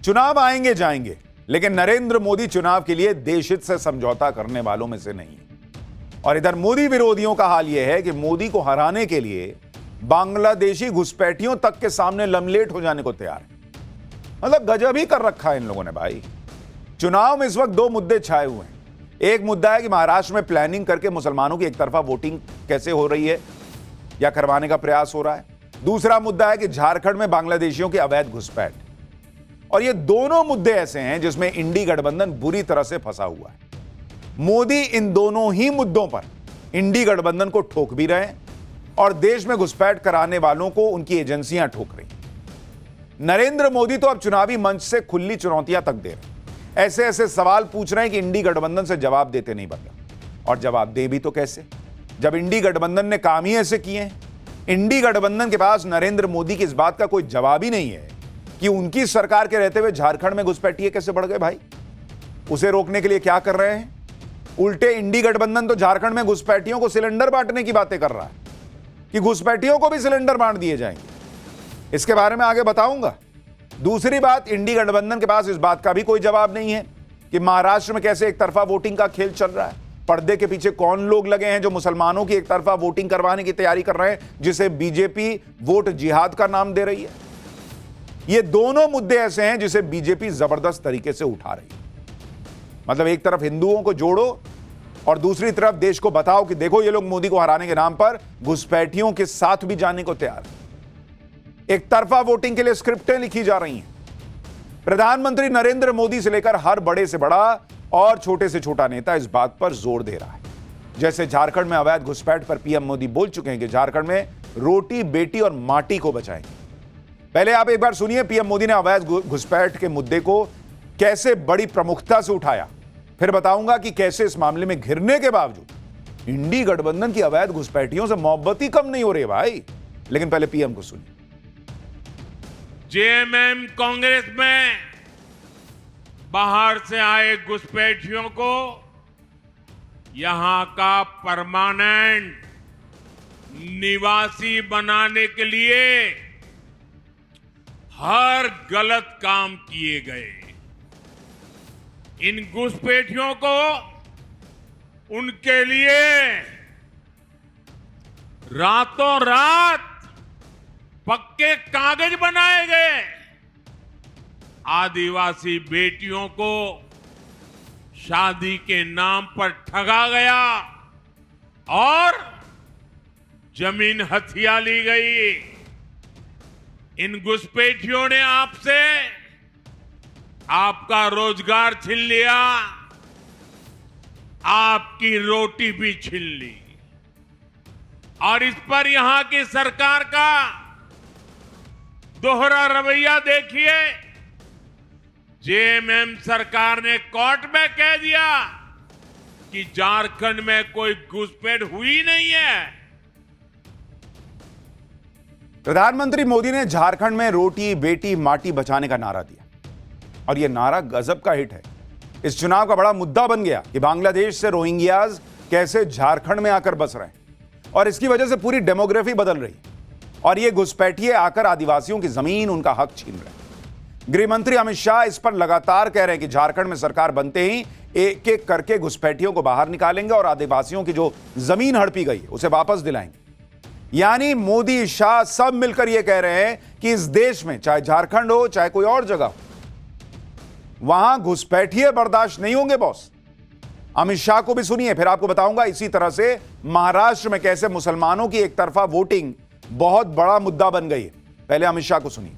चुनाव आएंगे जाएंगे, लेकिन नरेंद्र मोदी चुनाव के लिए देशहित से समझौता करने वालों में से नहीं है। और इधर मोदी विरोधियों का हाल यह है कि मोदी को हराने के लिए बांग्लादेशी घुसपैठियों तक के सामने लमलेट हो जाने को तैयार है। मतलब गजब ही कर रखा है इन लोगों ने भाई। चुनाव में इस वक्त दो मुद्दे छाए हुए हैं। एक मुद्दा है कि महाराष्ट्र में प्लानिंग करके मुसलमानों की एक तरफा वोटिंग कैसे हो रही है या करवाने का प्रयास हो रहा है। दूसरा मुद्दा है कि झारखंड में बांग्लादेशियों की अवैध घुसपैठ। और ये दोनों मुद्दे ऐसे हैं जिसमें इंडी गठबंधन बुरी तरह से फंसा हुआ है। मोदी इन दोनों ही मुद्दों पर इंडी गठबंधन को ठोक भी रहे हैं और देश में घुसपैठ कराने वालों को उनकी एजेंसियां ठोक रही हैं। नरेंद्र मोदी तो अब चुनावी मंच से खुली चुनौतियां तक दे रहे हैं। ऐसे ऐसे सवाल पूछ रहे हैं कि इंडी गठबंधन से जवाब देते नहीं बन रहा। और जवाब दे भी तो कैसे, जब इंडी गठबंधन ने काम ही ऐसे किए हैं। इंडी गठबंधन के पास नरेंद्र मोदी की इस बात का कोई जवाब ही नहीं है कि उनकी सरकार के रहते हुए झारखंड में घुसपैठिए कैसे बढ़ गए भाई। उसे रोकने के लिए क्या कर रहे हैं? उल्टे इंडी गठबंधन तो झारखंड में घुसपैठियों को सिलेंडर बांटने की बातें कर रहा है कि घुसपैठियों को भी सिलेंडर बांट दिए जाएंगे। इसके बारे में आगे बताऊंगा। दूसरी बात, इंडी गठबंधन के पास इस बात का भी कोई जवाब नहीं है कि महाराष्ट्र में कैसे एक तरफा वोटिंग का खेल चल रहा है। पर्दे के पीछे कौन लोग लगे हैं जो मुसलमानों की एक तरफा वोटिंग करवाने की तैयारी कर रहे हैं, जिसे बीजेपी वोट जिहाद का नाम दे रही है। ये दोनों मुद्दे ऐसे हैं जिसे बीजेपी जबरदस्त तरीके से उठा रही है। मतलब एक तरफ हिंदुओं को जोड़ो और दूसरी तरफ देश को बताओ कि देखो ये लोग मोदी को हराने के नाम पर घुसपैठियों के साथ भी जाने को तैयार हैं। एक तरफा वोटिंग के लिए स्क्रिप्टें लिखी जा रही हैं। प्रधानमंत्री नरेंद्र मोदी से लेकर हर बड़े से बड़ा और छोटे से छोटा नेता इस बात पर जोर दे रहा है। जैसे झारखंड में अवैध घुसपैठ पर पीएम मोदी बोल चुके हैं कि झारखंड में रोटी, बेटी और माटी को बचाएंगे। पहले आप एक बार सुनिए पीएम मोदी ने अवैध घुसपैठ के मुद्दे को कैसे बड़ी प्रमुखता से उठाया। फिर बताऊंगा कि कैसे इस मामले में घिरने के बावजूद इंडी गठबंधन की अवैध घुसपैठियों से मोहब्बत ही कम नहीं हो रही है भाई। लेकिन पहले पीएम को सुनिए। जेएमएम कांग्रेस में बाहर से आए घुसपैठियों को यहां का परमानेंट निवासी बनाने के लिए हर गलत काम किए गए। इन घुसपैठियों को उनके लिए रातों रात पक्के कागज बनाए गए। आदिवासी बेटियों को शादी के नाम पर ठगा गया और जमीन हथिया ली गई। इन घुसपैठियों ने आपसे आपका रोजगार छीन लिया, आपकी रोटी भी छीन ली। और इस पर यहां की सरकार का दोहरा रवैया देखिए। जेएमएम सरकार ने कोर्ट में कह दिया कि झारखंड में कोई घुसपैठ हुई नहीं है। प्रधानमंत्री मोदी ने झारखंड में रोटी, बेटी, माटी बचाने का नारा दिया और यह नारा गजब का हिट है। इस चुनाव का बड़ा मुद्दा बन गया कि बांग्लादेश से रोहिंग्याज कैसे झारखंड में आकर बस रहे हैं और इसकी वजह से पूरी डेमोग्राफी बदल रही है। और ये घुसपैठिए आकर आदिवासियों की जमीन, उनका हक छीन रहे हैं। गृह मंत्री अमित शाह इस पर लगातार कह रहे हैं कि झारखंड में सरकार बनते ही एक एक करके घुसपैठियों को बाहर निकालेंगे और आदिवासियों की जो जमीन हड़पी गई उसे वापस दिलाएंगे। यानी मोदी, शाह सब मिलकर यह कह रहे हैं कि इस देश में चाहे झारखंड हो चाहे कोई और जगह हो, वहां घुसपैठिए बर्दाश्त नहीं होंगे बॉस। अमित शाह को भी सुनिए, फिर आपको बताऊंगा इसी तरह से महाराष्ट्र में कैसे मुसलमानों की एक तरफा वोटिंग बहुत बड़ा मुद्दा बन गई है। पहले अमित शाह को सुनिए।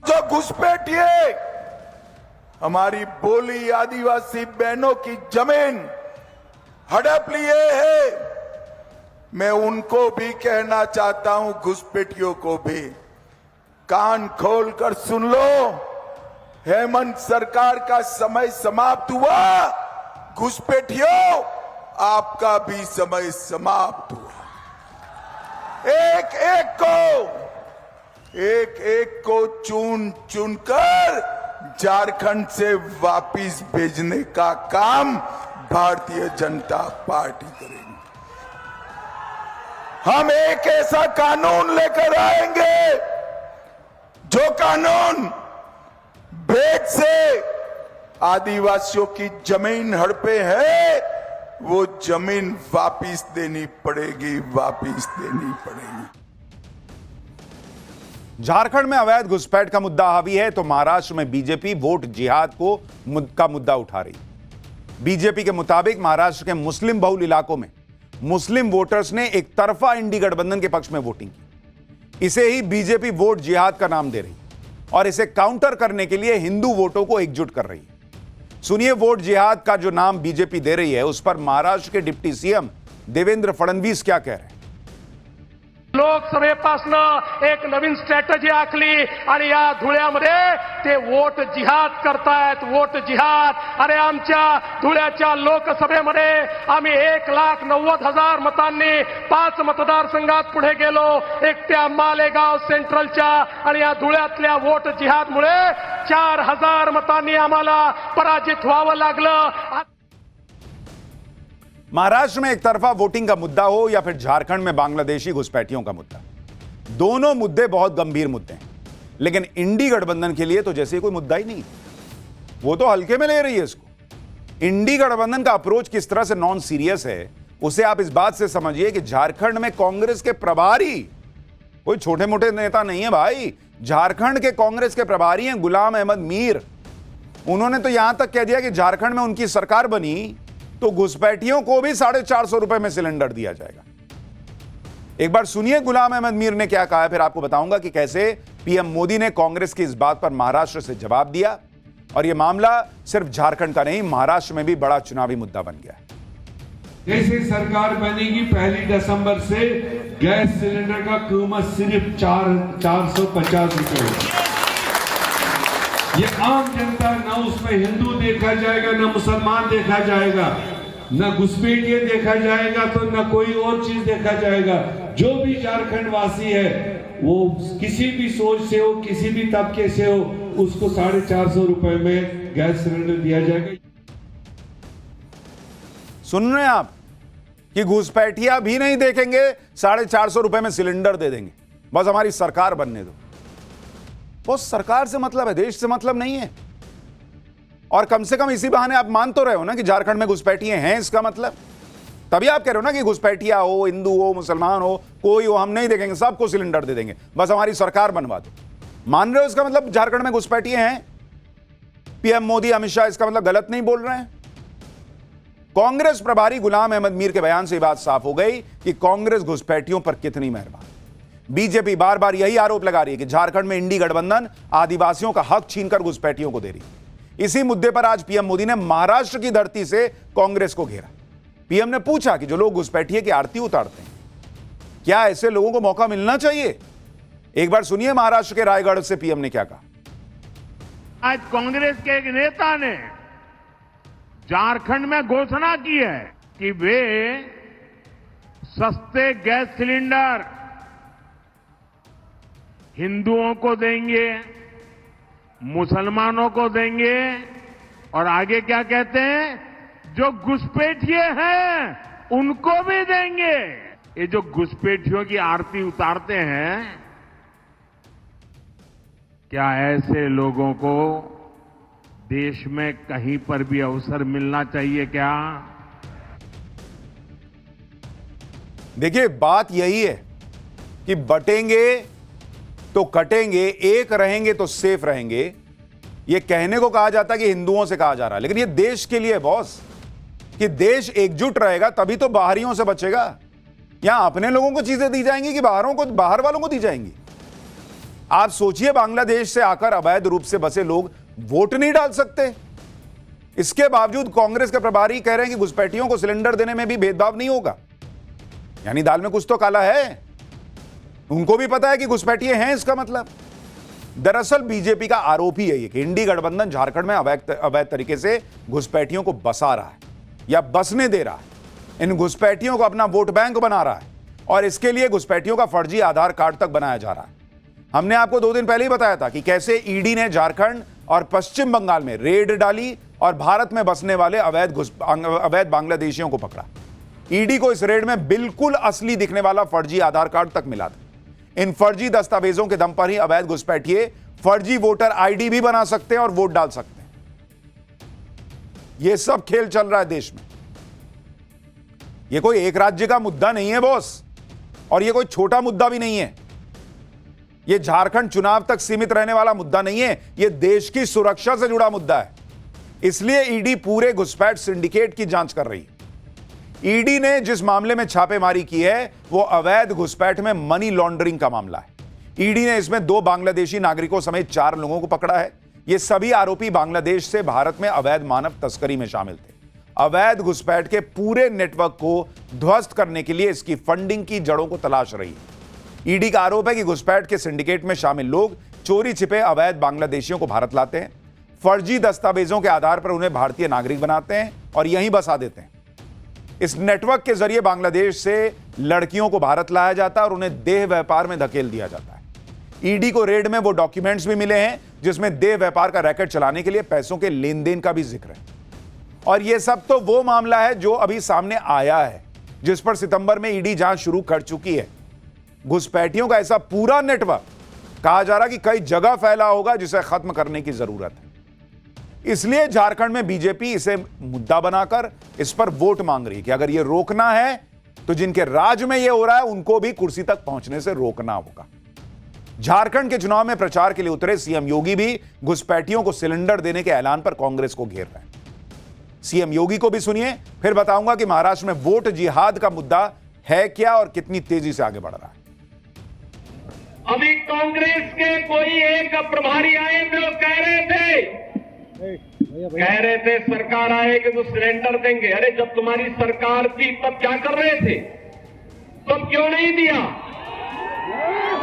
जो घुसपैठिए हमारी बोली आदिवासी बहनों की जमीन हड़प लिए है, मैं उनको भी कहना चाहता हूं, घुसपैठियों को भी कान खोलकर सुन लो। हेमंत सरकार का समय समाप्त हुआ, घुसपैठियों आपका भी समय समाप्त हुआ। एक एक को चुन चुनकर झारखंड से वापिस भेजने का काम भारतीय जनता पार्टी करेगी। हम एक ऐसा कानून लेकर आएंगे जो कानून घुसपैठ से आदिवासियों की जमीन हड़पे है, वो जमीन वापिस देनी पड़ेगी, वापिस देनी पड़ेगी। झारखंड में अवैध घुसपैठ का मुद्दा हावी है तो महाराष्ट्र में बीजेपी वोट जिहाद का मुद्दा उठा रही। बीजेपी के मुताबिक महाराष्ट्र के मुस्लिम बहुल इलाकों में मुस्लिम वोटर्स ने एक तरफा इंडी गठबंधन के पक्ष में वोटिंग की। इसे ही बीजेपी वोट जिहाद का नाम दे रही और इसे काउंटर करने के लिए हिंदू वोटों को एकजुट कर रही है। सुनिए वोट जिहाद का जो नाम बीजेपी दे रही है उस पर महाराष्ट्र के डिप्टी सीएम देवेंद्र फडणवीस क्या कह रहे हैं। लोकसभेपासनं एक नवीन स्ट्रॅटेजी आखली आणि या धुळ्यामध्ये ते वोट जिहाद करतायत, वोट जिहाद। अरे आमच्या धुळ्याच्या लोकसभेमध्ये आम्ही 1,90,000 मतांनी 5 मतदारसंघात पुढे गेलो, एकट्या मालेगाव सेंट्रलच्या आणि या धुळ्यातल्या वोट जिहादमुळे 4,000 मतांनी आम्हाला पराजित व्हावं लागलं। महाराष्ट्र में एक तरफा वोटिंग का मुद्दा हो या फिर झारखंड में बांग्लादेशी घुसपैठियों का मुद्दा, दोनों मुद्दे बहुत गंभीर मुद्दे हैं। लेकिन इंडी गठबंधन के लिए तो जैसे कोई मुद्दा ही नहीं, वो तो हल्के में ले रही है इसको। इंडी गठबंधन का अप्रोच किस तरह से नॉन सीरियस है उसे आप इस बात से समझिए कि झारखंड में कांग्रेस के प्रभारी कोई छोटे मोटे नेता नहीं है भाई। झारखंड के कांग्रेस के प्रभारी हैं गुलाम अहमद मीर। उन्होंने तो यहां तक कह दिया कि झारखंड में उनकी सरकार बनी तो घुसपैठियों को भी 450 रुपए में सिलेंडर दिया जाएगा। एक बार सुनिए गुलाम अहमद मीर ने क्या कहा है, फिर आपको बताऊंगा कि कैसे पीएम मोदी ने कांग्रेस की इस बात पर महाराष्ट्र से जवाब दिया और यह मामला सिर्फ झारखंड का नहीं महाराष्ट्र में भी बड़ा चुनावी मुद्दा बन गया है। जैसे सरकार बनेगी 1 दिसंबर से गैस सिलेंडर का कीमत सिर्फ 450 रुपए। ये आम जनता, ना उसमें हिंदू देखा जाएगा, ना मुसलमान देखा जाएगा, ना घुसपैठिए देखा जाएगा, तो ना कोई और चीज देखा जाएगा। जो भी झारखंड वासी है वो किसी भी सोच से हो, किसी भी तबके से हो, उसको 450 रुपए में गैस सिलेंडर दिया जाएगा। सुन रहे हैं आप कि घुसपैठिया भी नहीं देखेंगे, 450 रुपए में सिलेंडर दे देंगे, बस हमारी सरकार बनने दो। वो सरकार से मतलब है, देश से मतलब नहीं है। और कम से कम इसी बहाने आप मान तो रहे हो ना कि झारखंड में घुसपैठिए हैं, इसका मतलब तभी आप कह रहे हो ना कि घुसपैठिया हो, हिंदू हो, मुसलमान हो, कोई हो, हम नहीं देखेंगे, सबको सिलेंडर दे देंगे, बस हमारी सरकार बनवा दो। मान रहे हो इसका मतलब झारखंड में घुसपैठिए हैं? पीएम मोदी, अमित शाह इसका मतलब गलत नहीं बोल रहे हैं? कांग्रेस प्रभारी गुलाम अहमद मीर के बयान से बात साफ हो गई कि कांग्रेस घुसपैठियों पर कितनी मेहरबान। बीजेपी बार बार यही आरोप लगा रही है कि झारखंड में इंडी गठबंधन आदिवासियों का हक छीनकर घुसपैठियों को दे रही है। इसी मुद्दे पर आज पीएम मोदी ने महाराष्ट्र की धरती से कांग्रेस को घेरा। पीएम ने पूछा कि जो लोग घुसपैठिए की आरती उतारते हैं, क्या ऐसे लोगों को मौका मिलना चाहिए? एक बार सुनिए महाराष्ट्र के रायगढ़ से पीएम ने क्या कहा। आज कांग्रेस के एक नेता ने झारखंड में घोषणा की है कि वे सस्ते गैस सिलेंडर हिंदुओं को देंगे, मुसलमानों को देंगे और आगे क्या कहते हैं, जो घुसपैठिए हैं उनको भी देंगे। ये जो घुसपैठियों की आरती उतारते हैं, क्या ऐसे लोगों को देश में कहीं पर भी अवसर मिलना चाहिए क्या? देखिए बात यही है कि बटेंगे तो कटेंगे, एक रहेंगे तो सेफ रहेंगे। यह कहने को कहा जाता है कि हिंदुओं से कहा जा रहा है, लेकिन यह देश के लिए बॉस, कि देश एकजुट रहेगा तभी तो बाहरियों से बचेगा। यहां अपने लोगों को चीजें दी जाएंगी कि बाहर वालों को दी जाएंगी? आप सोचिए, बांग्लादेश से आकर अवैध रूप से बसे लोग वोट नहीं डाल सकते, इसके बावजूद कांग्रेस के प्रभारी कह रहे हैं कि घुसपैठियों को सिलेंडर देने में भी भेदभाव नहीं होगा। यानी दाल में कुछ तो काला है। उनको भी पता है कि घुसपैठिए हैं, इसका मतलब। दरअसल बीजेपी का आरोप ही है कि इंडी गठबंधन झारखंड में अवैध तरीके से घुसपैठियों को बसा रहा है या बसने दे रहा है। इन घुसपैठियों को अपना वोट बैंक बना रहा है और इसके लिए घुसपैठियों का फर्जी आधार कार्ड तक बनाया जा रहा है। हमने आपको 2 दिन पहले ही बताया था कि कैसे ईडी ने झारखंड और पश्चिम बंगाल में रेड डाली और भारत में बसने वाले अवैध बांग्लादेशियों को पकड़ा। ईडी को इस रेड में बिल्कुल असली दिखने वाला फर्जी आधार कार्ड तक मिला था। इन फर्जी दस्तावेजों के दम पर ही अवैध घुसपैठिए फर्जी वोटर आईडी भी बना सकते हैं और वोट डाल सकते हैं। यह सब खेल चल रहा है देश में। यह कोई एक राज्य का मुद्दा नहीं है बॉस, और यह कोई छोटा मुद्दा भी नहीं है। यह झारखंड चुनाव तक सीमित रहने वाला मुद्दा नहीं है, यह देश की सुरक्षा से जुड़ा मुद्दा है। इसलिए ईडी पूरे घुसपैठ सिंडिकेट की जांच कर रही है। ईडी ने जिस मामले में छापेमारी की है वो अवैध घुसपैठ में मनी लॉन्ड्रिंग का मामला है। ईडी ने इसमें 2 बांग्लादेशी नागरिकों समेत 4 लोगों को पकड़ा है। ये सभी आरोपी बांग्लादेश से भारत में अवैध मानव तस्करी में शामिल थे। अवैध घुसपैठ के पूरे नेटवर्क को ध्वस्त करने के लिए इसकी फंडिंग की जड़ों को तलाश रही है। ईडी का आरोप है कि घुसपैठ के सिंडिकेट में शामिल लोग चोरी छिपे अवैध बांग्लादेशियों को भारत लाते हैं, फर्जी दस्तावेजों के आधार पर उन्हें भारतीय नागरिक बनाते हैं और यहीं बसा देते हैं। इस नेटवर्क के जरिए बांग्लादेश से लड़कियों को भारत लाया जाता है और उन्हें देह व्यापार में धकेल दिया जाता है। ईडी को रेड में वो डॉक्यूमेंट्स भी मिले हैं जिसमें देह व्यापार का रैकेट चलाने के लिए पैसों के लेन देन का भी जिक्र है। और यह सब तो वो मामला है जो अभी सामने आया है, जिस पर सितंबर में ईडी जांच शुरू कर चुकी है। घुसपैठियों का ऐसा पूरा नेटवर्क कहा जा रहा कि कई जगह फैला होगा जिसे खत्म करने की जरूरत है। इसलिए झारखंड में बीजेपी इसे मुद्दा बनाकर इस पर वोट मांग रही है कि अगर यह रोकना है तो जिनके राज में यह हो रहा है उनको भी कुर्सी तक पहुंचने से रोकना होगा। झारखंड के चुनाव में प्रचार के लिए उतरे सीएम योगी भी घुसपैठियों को सिलेंडर देने के ऐलान पर कांग्रेस को घेर रहे हैं। सीएम योगी को भी सुनिए, फिर बताऊंगा कि महाराष्ट्र में वोट जिहाद का मुद्दा है क्या और कितनी तेजी से आगे बढ़ रहा है। अभी कांग्रेस के कोई एक प्रभारी आए थे, वो कह रहे थे सरकार आएगी तो सिलेंडर देंगे। अरे जब तुम्हारी सरकार थी तब क्या कर रहे थे? तब क्यों नहीं दिया?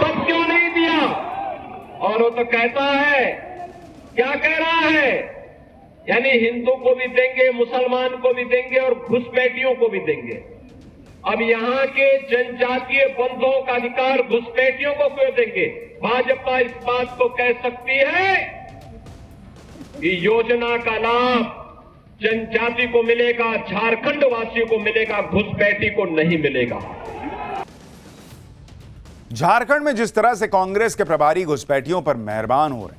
तब क्यों नहीं दिया? और वो तो कहता है, क्या कह रहा है, यानी हिंदू को भी देंगे, मुसलमान को भी देंगे और घुसपैठियों को भी देंगे। अब यहां के जनजातीय बंधुओं का अधिकार घुसपैठियों को क्यों देंगे? भाजपा इस बात को कह सकती है कि योजना का लाभ जनजाति को मिलेगा, झारखंड वासियों को मिलेगा, घुसपैठी को नहीं मिलेगा। झारखंड में जिस तरह से कांग्रेस के प्रभारी घुसपैठियों पर मेहरबान हो रहे हैं,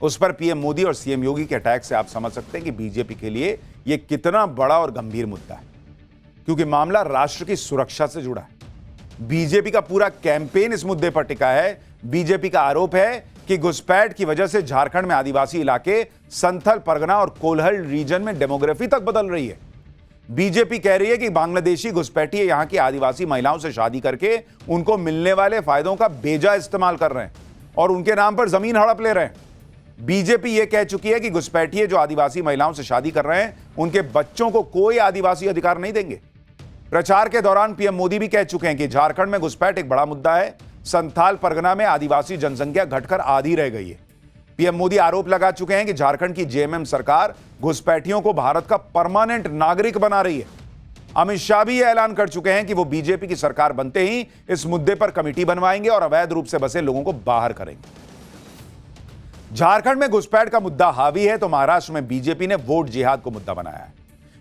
उस पर पीएम मोदी और सीएम योगी के अटैक से आप समझ सकते हैं कि बीजेपी के लिए यह कितना बड़ा और गंभीर मुद्दा है, क्योंकि मामला राष्ट्र की सुरक्षा से जुड़ा है। बीजेपी का पूरा कैंपेन इस मुद्दे पर टिका है। बीजेपी का आरोप है कि घुसपैठ की वजह से झारखंड में आदिवासी इलाके संथल परगना और कोल्हल रीजन में डेमोग्राफी तक बदल रही है। बीजेपी कह रही है कि बांग्लादेशी घुसपैठिए यहां की आदिवासी महिलाओं से शादी करके उनको मिलने वाले फायदों का बेजा इस्तेमाल कर रहे हैं और उनके नाम पर जमीन हड़प ले रहे हैं। बीजेपी यह कह चुकी है कि घुसपैठिए जो आदिवासी महिलाओं से शादी कर रहे हैं उनके बच्चों को कोई आदिवासी अधिकार नहीं देंगे। प्रचार के दौरान पीएम मोदी भी कह चुके हैं कि झारखंड में घुसपैठ एक बड़ा मुद्दा है। संथाल परगना में आदिवासी जनसंख्या घटकर आधी रह गई है। पीएम मोदी आरोप लगा चुके हैं कि झारखंड की जेएमएम सरकार घुसपैठियों को भारत का परमानेंट नागरिक बना रही है। अमित शाह भी यह ऐलान कर चुके हैं कि वो बीजेपी की सरकार बनते ही इस मुद्दे पर कमेटी बनवाएंगे और अवैध रूप से बसे लोगों को बाहर करेंगे। झारखंड में घुसपैठ का मुद्दा हावी है तो महाराष्ट्र में बीजेपी ने वोट जिहाद को मुद्दा बनाया है।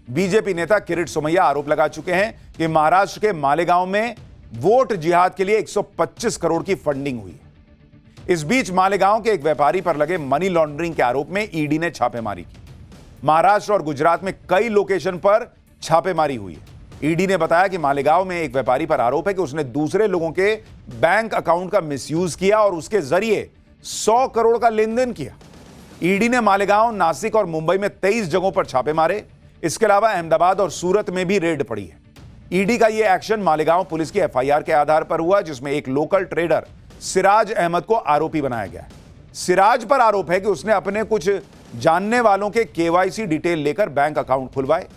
बीजेपी नेता किरीट सोमैया आरोप लगा चुके हैं कि महाराष्ट्र के मालेगांव में वोट जिहाद के लिए 125 करोड़ की फंडिंग हुई है। इस बीच मालेगांव के एक व्यापारी पर लगे मनी लॉन्ड्रिंग के आरोप में ईडी ने छापेमारी की। महाराष्ट्र और गुजरात में कई लोकेशन पर छापेमारी हुई है। ईडी ने बताया कि मालेगांव में एक व्यापारी पर आरोप है कि उसने दूसरे लोगों के बैंक अकाउंट का मिसयूज किया और उसके जरिए 100 करोड़ का लेन देन किया। ईडी ने मालेगांव, नासिक और मुंबई में 23 जगहों पर छापे मारे। इसके अलावा अहमदाबाद और सूरत में भी रेड पड़ी है। ईडी का यह एक्शन मालेगांव पुलिस की एफआईआर के आधार पर हुआ, जिसमें एक लोकल ट्रेडर सिराज अहमद को आरोपी बनाया गया है। सिराज पर आरोप है कि उसने अपने कुछ जानने वालों के केवाईसी डिटेल लेकर बैंक अकाउंट खुलवाए।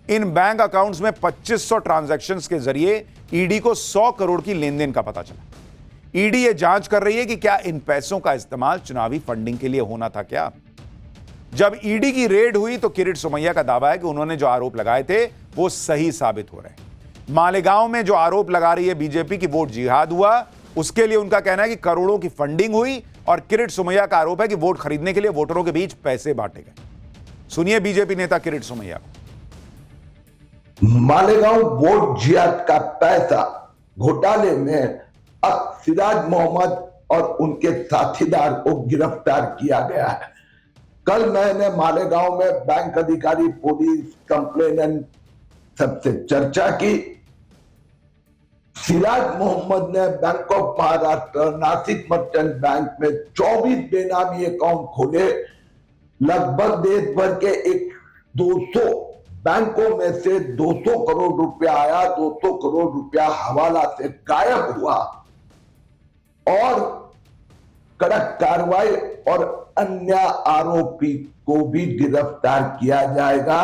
इन बैंक अकाउंट्स में 2500 ट्रांजैक्शंस के जरिए ईडी को 100 करोड़ की लेन देन का पता चला। ईडी ये जांच कर रही है कि क्या इन पैसों का इस्तेमाल चुनावी फंडिंग के लिए होना था क्या। जब ईडी की रेड हुई तो किरीट सोमैया का दावा है कि उन्होंने जो आरोप लगाए थे वो सही साबित हो रहे हैं। मालेगांव में जो आरोप लगा रही है बीजेपी की वोट जिहाद हुआ, उसके लिए उनका कहना है कि करोड़ों की फंडिंग हुई और किरीट सोमैया का आरोप है कि वोट खरीदने के लिए वोटरों के बीच पैसे बांटे गए। सुनिए बीजेपी नेता किरीट सोमैया को। मालेगांव वोट जिहाद का पैसा घोटाले में अब सिराज मोहम्मद और उनके साथीदार को गिरफ्तार किया गया है। कल मैंने मालेगांव में बैंक अधिकारी, पुलिस, कंप्लेनेंट सबसे चर्चा की। सिराज मोहम्मद ने bank of Maharashtra, Nashik merchant bank में 24 बेनामी अकाउंट खोले। लगभग देश भर के 200 बैंकों में से 200 करोड़ रुपया आया, 200 करोड़ रुपया हवाला से गायब हुआ और कड़क कार्रवाई और अन्य आरोपी को भी गिरफ्तार किया जाएगा।